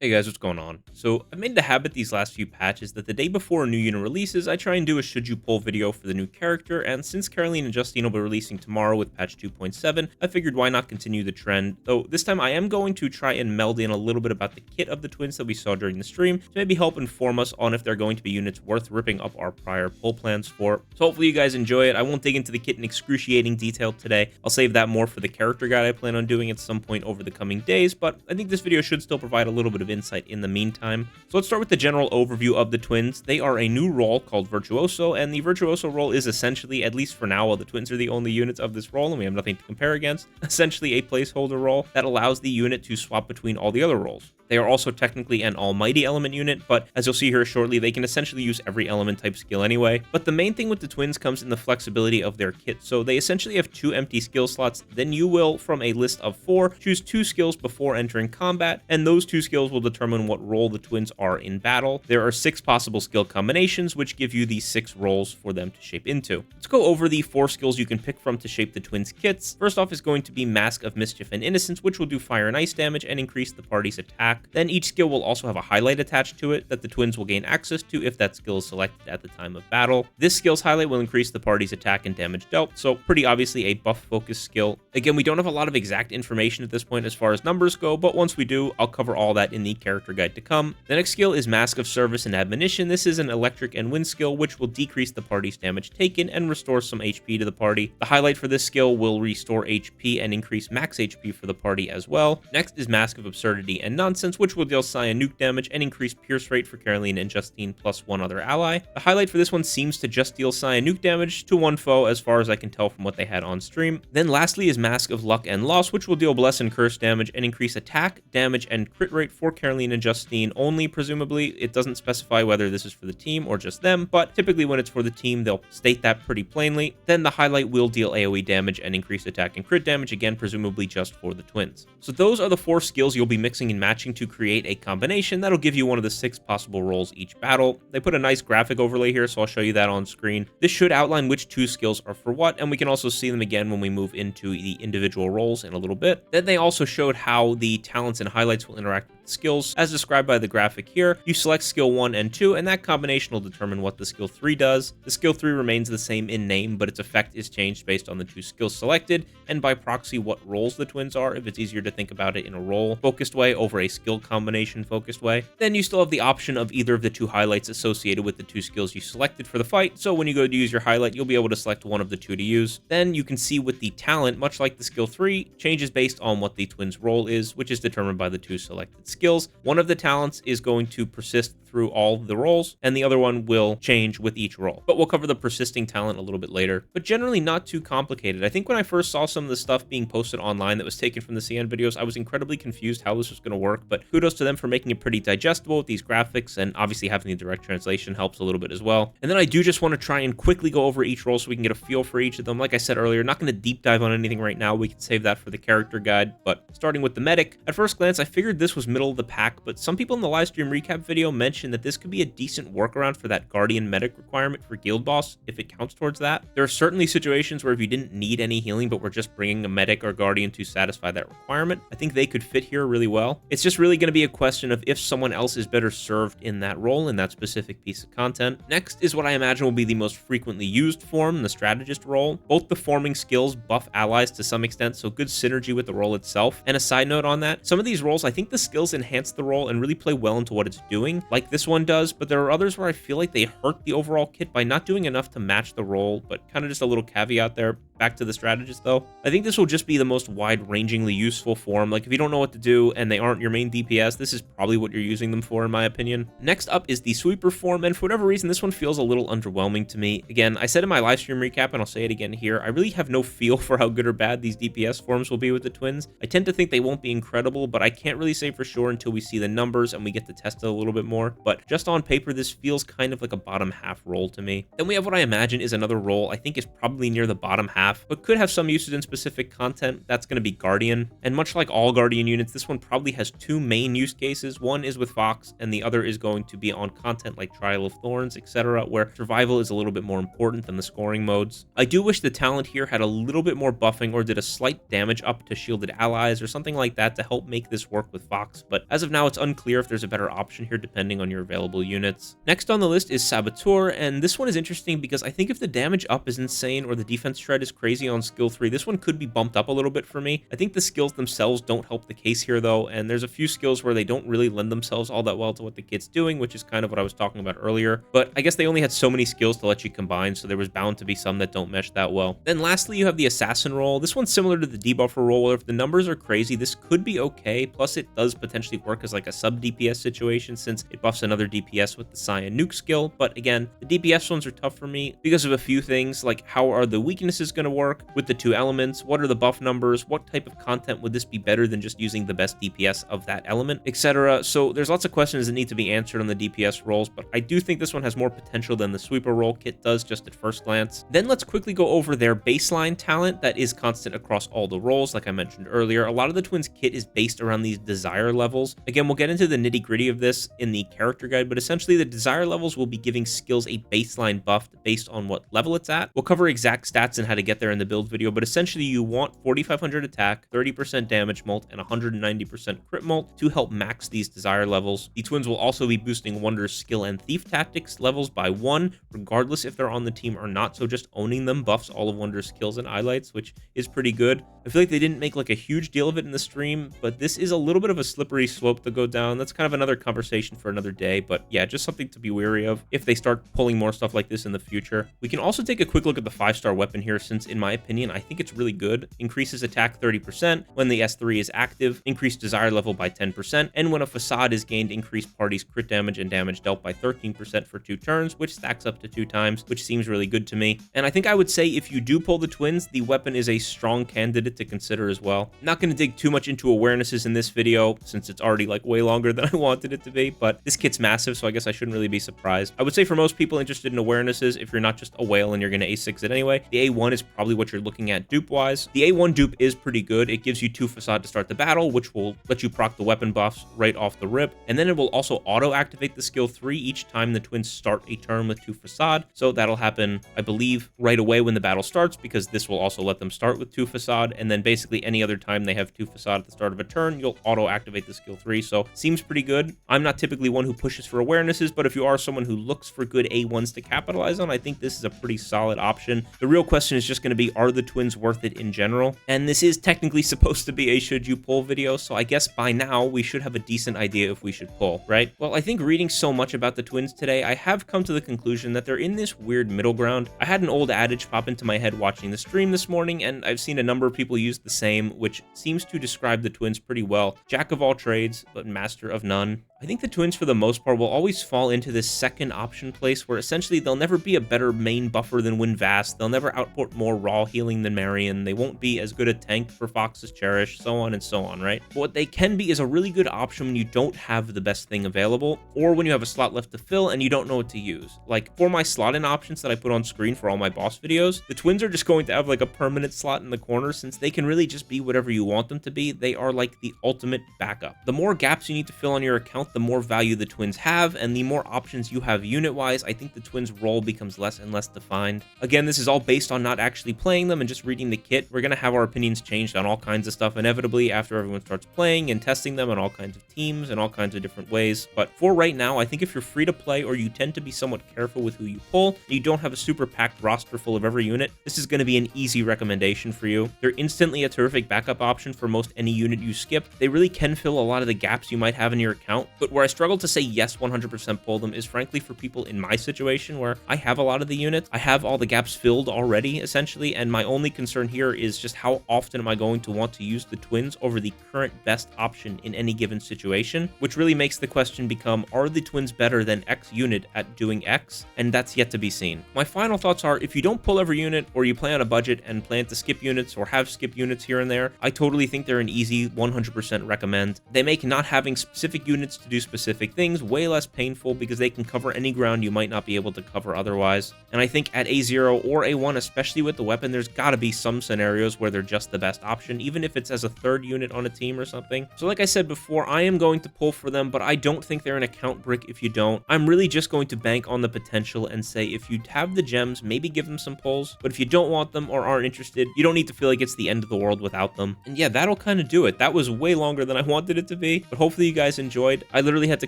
Hey guys, what's going on? So I've made the habit these last few patches that the day before a new unit releases, I try and do a should you pull video for the new character, and since Caroline and Justine will be releasing tomorrow with patch 2.7, I figured why not continue the trend, though this time I am going to try and meld in a little bit about the kit of the twins that we saw during the stream to maybe help inform us on if they're going to be units worth ripping up our prior pull plans for. So hopefully you guys enjoy it. I won't dig into the kit in excruciating detail today. I'll save that more for the character guide I plan on doing at some point over the coming days, but I think this video should still provide a little bit of insight in the meantime. So let's start with the general overview of the twins. They are a new role called Virtuoso, and the Virtuoso role is essentially, at least for now, while the twins are the only units of this role and we have nothing to compare against, essentially a placeholder role that allows the unit to swap between all the other roles. They are also technically an almighty element unit, but as you'll see here shortly, they can essentially use every element type skill anyway. But the main thing with the twins comes in the flexibility of their kit. So they essentially have 2 empty skill slots. Then you will, from a list of 4, choose 2 skills before entering combat, and those 2 skills will determine what role the twins are in battle. There are 6 possible skill combinations, which give you the 6 roles for them to shape into. Let's go over the 4 skills you can pick from to shape the twins' kits. First off is going to be Mask of Mischief and Innocence, which will do fire and ice damage and increase the party's attack. Then each skill will also have a highlight attached to it that the twins will gain access to if that skill is selected at the time of battle. This skill's highlight will increase the party's attack and damage dealt, so pretty obviously a buff-focused skill. Again, we don't have a lot of exact information at this point as far as numbers go, but once we do, I'll cover all that in the character guide to come. The next skill is Mask of Service and Admonition. This is an electric and wind skill, which will decrease the party's damage taken and restore some HP to the party. The highlight for this skill will restore HP and increase max HP for the party as well. Next is Mask of Absurdity and Nonsense, which will deal Cyan nuke damage and increase pierce rate for Caroline and Justine plus 1 other ally. The highlight for this one seems to just deal Cyan nuke damage to 1 foe as far as I can tell from what they had on stream. Then lastly is Mask of Luck and Loss, which will deal Bless and Curse damage and increase attack, damage, and crit rate for Caroline and Justine only, presumably. It doesn't specify whether this is for the team or just them, but typically when it's for the team, they'll state that pretty plainly. Then the highlight will deal AoE damage and increase attack and crit damage, again, presumably just for the twins. So those are the 4 skills you'll be mixing and matching to create a combination that'll give you one of the 6 possible roles each battle. They put a nice graphic overlay here, so I'll show you that on screen. This should outline which 2 skills are for what, and we can also see them again when we move into the individual roles in a little bit. Then they also showed how the talents and highlights will interact with the skills, as described by the graphic here. You select skill 1 and 2, and that combination will determine what the skill 3 does. The skill 3 remains the same in name, but its effect is changed based on the 2 skills selected, and by proxy what roles the twins are, if it's easier to think about it in a role-focused way over a skill combination-focused way. Then you still have the option of either of the 2 highlights associated with the 2 skills you selected for the fight, so when you go to use your highlight, you'll be able to select one of the 2 to use. Then you can see with the talent, much like the skill 3, changes based on what the twins' role is, which is determined by the 2 selected skills. One of the talents is going to persist through all the roles, and the other one will change with each role. But we'll cover the persisting talent a little bit later. But generally not too complicated. I think when I first saw some of the stuff being posted online that was taken from the CN videos, I was incredibly confused how this was going to work, but kudos to them for making it pretty digestible with these graphics, and obviously having the direct translation helps a little bit as well. And then I do just want to try and quickly go over each role so we can get a feel for each of them. Like I said earlier, not going to deep dive on anything right now. We can save that for the character guide, but starting with the medic, at first glance, I figured this was middle of the pack, but some people in the live stream recap video mentioned that this could be a decent workaround for that guardian medic requirement for guild boss, if it counts towards that. There are certainly situations where if you didn't need any healing, but we're just bringing a medic or guardian to satisfy that requirement, I think they could fit here really well. It's just really going to be a question of if someone else is better served in that role, in that specific piece of content. Next is what I imagine will be the most frequently used form, the strategist role. Both the forming skills buff allies to some extent, so good synergy with the role itself. And a side note on that, some of these roles, I think the skills enhance the role and really play well into what it's doing, like this one does, but there are others where I feel like they hurt the overall kit by not doing enough to match the role, but kind of just a little caveat there. Back to the strategist though. I think this will just be the most wide-rangingly useful form. Like if you don't know what to do and they aren't your main DPS, this is probably what you're using them for in my opinion. Next up is the sweeper form, and for whatever reason this one feels a little underwhelming to me. Again, I said in my live stream recap, and I'll say it again here, I really have no feel for how good or bad these DPS forms will be with the twins. I tend to think they won't be incredible, but I can't really say for sure until we see the numbers and we get to test it a little bit more. But just on paper, this feels kind of like a bottom half role to me. Then we have what I imagine is another role I think is probably near the bottom half half, but could have some uses in specific content. That's going to be Guardian. And much like all Guardian units, this one probably has two main use cases. One is with Fox, and the other is going to be on content like Trial of Thorns, etc., where survival is a little bit more important than the scoring modes. I do wish the talent here had a little bit more buffing or did a slight damage up to shielded allies or something like that to help make this work with Fox, but as of now, it's unclear if there's a better option here depending on your available units. Next on the list is Saboteur, and this one is interesting because I think if the damage up is insane or the defense shred is crazy on skill 3, this one could be bumped up a little bit for me. I think the skills themselves don't help the case here though, and there's a few skills where they don't really lend themselves all that well to what the kit's doing, which is kind of what I was talking about earlier, but I guess they only had so many skills to let you combine, so there was bound to be some that don't mesh that well. Then lastly, you have the Assassin role. This one's similar to the debuffer role, where if the numbers are crazy, this could be okay, plus it does potentially work as like a sub DPS situation since it buffs another DPS with the Cyan Nuke skill, but again, the DPS ones are tough for me because of a few things, like how are the weaknesses going to work with the two elements, what are the buff numbers, what type of content would this be better than just using the best DPS of that element, etc. So there's lots of questions that need to be answered on the DPS roles, but I do think this one has more potential than the Sweeper role kit does just at first glance. Then let's quickly go over their baseline talent that is constant across all the roles. Like I mentioned earlier, a lot of the Twins kit is based around these desire levels. Again, we'll get into the nitty-gritty of this in the character guide, but essentially the desire levels will be giving skills a baseline buff based on what level it's at. We'll cover exact stats and how to get there in the build video, but essentially you want 4500 attack, 30% damage mult, and 190% crit mult to help max these desire levels. The Twins will also be boosting Wonder's skill and thief tactics levels by 1, regardless if they're on the team or not, so just owning them buffs all of Wonder's skills and highlights, which is pretty good. I feel like they didn't make like a huge deal of it in the stream, but this is a little bit of a slippery slope to go down. That's kind of another conversation for another day, but yeah, just something to be wary of if they start pulling more stuff like this in the future. We can also take a quick look at the 5-star weapon here, since in my opinion, I think it's really good. Increases attack 30% when the S3 is active, increased desire level by 10%, and when a facade is gained, increased party's crit damage and damage dealt by 13% for 2 turns, which stacks up to 2 times, which seems really good to me. And I think I would say if you do pull the Twins, the weapon is a strong candidate to consider as well. Not going to dig too much into awarenesses in this video, since it's already like way longer than I wanted it to be, but this kit's massive, so I guess I shouldn't really be surprised. I would say for most people interested in awarenesses, if you're not just a whale and you're going to A6 it anyway, the A1 is probably what you're looking at dupe-wise. The A1 dupe is pretty good. It gives you 2 facade to start the battle, which will let you proc the weapon buffs right off the rip, and then it will also auto-activate the skill 3 each time the Twins start a turn with 2 facade, so that'll happen, I believe, right away when the battle starts, because this will also let them start with 2 facade, and then basically any other time they have 2 facade at the start of a turn, you'll auto-activate the skill 3, so seems pretty good. I'm not typically one who pushes for awarenesses, but if you are someone who looks for good A1s to capitalize on, I think this is a pretty solid option. The real question is just going to be, are the Twins worth it in general? And this is technically supposed to be a should you pull video, so I guess by now we should have a decent idea if we should pull, right? Well, I think reading so much about the Twins today, I have come to the conclusion that they're in this weird middle ground. I had an old adage pop into my head watching the stream this morning, and I've seen a number of people use the same, which seems to describe the Twins pretty well. Jack of all trades, but master of none. I think the Twins, for the most part, will always fall into this second option place where essentially they'll never be a better main buffer than Win Vast, they'll never output more raw healing than Marion, they won't be as good a tank for Fox's Cherish, so on and so on, right? But what they can be is a really good option when you don't have the best thing available, or when you have a slot left to fill and you don't know what to use. Like, for my slot-in options that I put on screen for all my boss videos, the Twins are just going to have like a permanent slot in the corner, since they can really just be whatever you want them to be. They are like the ultimate backup. The more gaps you need to fill on your account, the more value the Twins have, and the more options you have unit-wise, I think the Twins' role becomes less and less defined. Again, this is all based on not actually playing them and just reading the kit. We're going to have our opinions changed on all kinds of stuff inevitably after everyone starts playing and testing them on all kinds of teams and all kinds of different ways. But for right now, I think if you're free to play or you tend to be somewhat careful with who you pull, and you don't have a super packed roster full of every unit, this is going to be an easy recommendation for you. They're instantly a terrific backup option for most any unit you skip. They really can fill a lot of the gaps you might have in your account, but where I struggle to say yes 100% pull them is frankly for people in my situation where I have a lot of the units. I have all the gaps filled already, essentially, and my only concern here is just how often am I going to want to use the Twins over the current best option in any given situation, which really makes the question become, are the Twins better than X unit at doing X? And that's yet to be seen. My final thoughts are, if you don't pull every unit, or you play on a budget and plan to skip units or have skip units here and there, I totally think they're an easy 100% recommend. They make not having specific units to do specific things, way less painful because they can cover any ground you might not be able to cover otherwise. And I think at A0 or A1, especially with the weapon, there's gotta be some scenarios where they're just the best option, even if it's as a third unit on a team or something. So like I said before, I am going to pull for them, but I don't think they're an account brick if you don't. I'm really just going to bank on the potential and say if you have the gems, maybe give them some pulls, but if you don't want them or aren't interested, you don't need to feel like it's the end of the world without them. And yeah, that'll kind of do it. That was way longer than I wanted it to be, but hopefully you guys enjoyed. I literally had to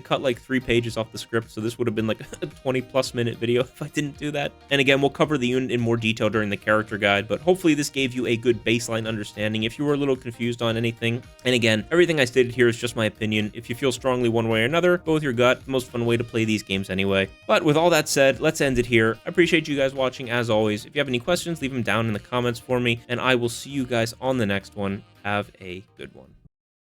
cut like 3 pages off the script, so this would have been like a 20+ minute video if I didn't do that. And again, we'll cover the unit in more detail during the character guide, but hopefully this gave you a good baseline understanding if you were a little confused on anything. And again, everything I stated here is just my opinion. If you feel strongly one way or another, go with your gut. The most fun way to play these games anyway. But with all that said, let's end it here. I appreciate you guys watching as always. If you have any questions, leave them down in the comments for me, and I will see you guys on the next one. Have a good one.